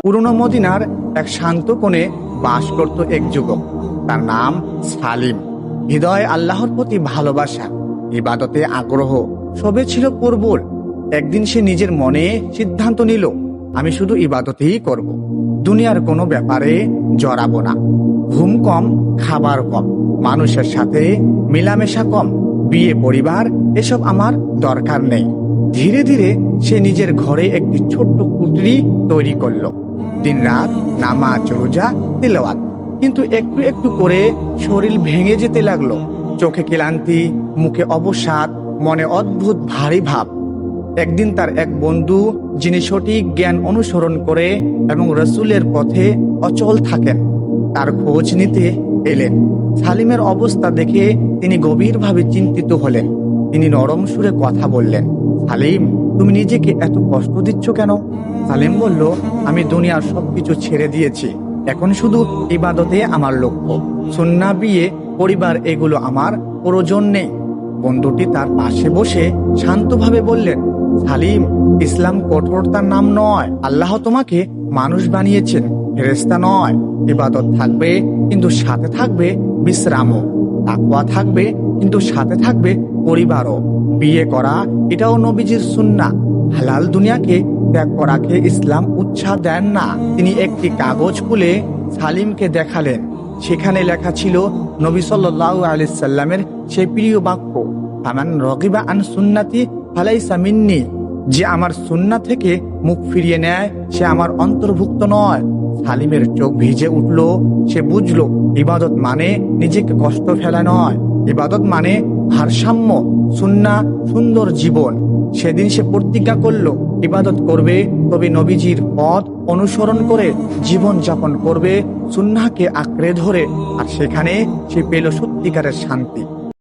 পুরনো মদিনার এক শান্ত কোণে বাস করত এক যুবক। তার নাম সালিম। হৃদয় আল্লাহর প্রতি ভালোবাসা, ইবাদতে আগ্রহ সবে ছিল প্রবল। একদিন সে নিজের মনে সিদ্ধান্ত নিল, আমি শুধু ইবাদতেই করব, দুনিয়ার কোনো ব্যাপারে জড়াবো না। ঘুম কম, খাবার কম, মানুষের সাথে মেলামেশা কম, বিয়ে পরিবার এসব আমার দরকার নেই। ধীরে ধীরে সে নিজের ঘরে একটি ছোট্ট কুঠরি তৈরি করলো। দিনরাত নামাজ, রোজা, তিলাওয়াত। কিন্তু একটু একটু করে শরীর ভেঙে যেতে লাগলো। চোখে ক্লান্তি, মুখে অবসাদ, মনে অদ্ভুত ভারী ভাব। একদিন তার এক বন্ধু, যিনি সঠিক জ্ঞান অনুসরণ করে এবং রসুলের পথে অচল থাকেন, তার খোঁজ নিতে এলেন। সালিমের অবস্থা দেখে তিনি গভীরভাবে চিন্তিত হলেন। তিনি নরম সুরে কথা বললেন, সালিম, তুমি নিজেকে এত কষ্ট দিচ্ছ কেন? সালিম বলল, আমি দুনিয়ার সবকিছু ছেড়ে দিয়েছি, এখন শুধু ইবাদতে আমার লক্ষ্য। সুন্নাহ, বিয়ে, পরিবার এগুলো আমার প্রয়োজন নেই। বন্ধুটি তার পাশে বসে শান্তভাবে বললেন, সালিম, ইসলাম কঠোরতার নাম নয়। আল্লাহ তোমাকে মানুষ বানিয়েছেন, ফেরেশতা নয়। ইবাদত থাকবে, কিন্তু সাথে থাকবে বিশ্রামও। তাকওয়া থাকবে, কিন্তু সাথে থাকবে পরিবারও। বিয়ে করা এটাও নবীজির সুন্নাহ। হালাল দুনিয়াকে ত্যাগ করাকে ইসলাম উৎসাহ দেন না। তিনি একটি কাগজ খুলে সালিমকে দেখালেন। সেখানে লেখা ছিল নবী সাল্লাল্লাহু আলাইহি সাল্লামের সেই প্রিয় বাক্য, ফামান রাগিবা আন সুন্নতি ফালাইসা মিন্নি। যে আমার সুন্নাহ থেকে মুখ ফিরিয়ে নেয়, সে আমার অন্তর্ভুক্ত নয়। সালিমের চোখ ভিজে উঠল। সে বুঝলো, ইবাদত মানে নিজেকে কষ্ট ফেলা নয়, ইবাদত মানে ভারসাম্য, সুন্নাহ, সুন্দর জীবন। সেদিন সে প্রতিজ্ঞা করলো, ইবাদত করবে তবে নবীজির পথ অনুসরণ করে জীবন যাপন করবে, সুন্নাহকে আঁকড়ে ধরে। আর সেখানে সে পেল সত্যিকারের শান্তি।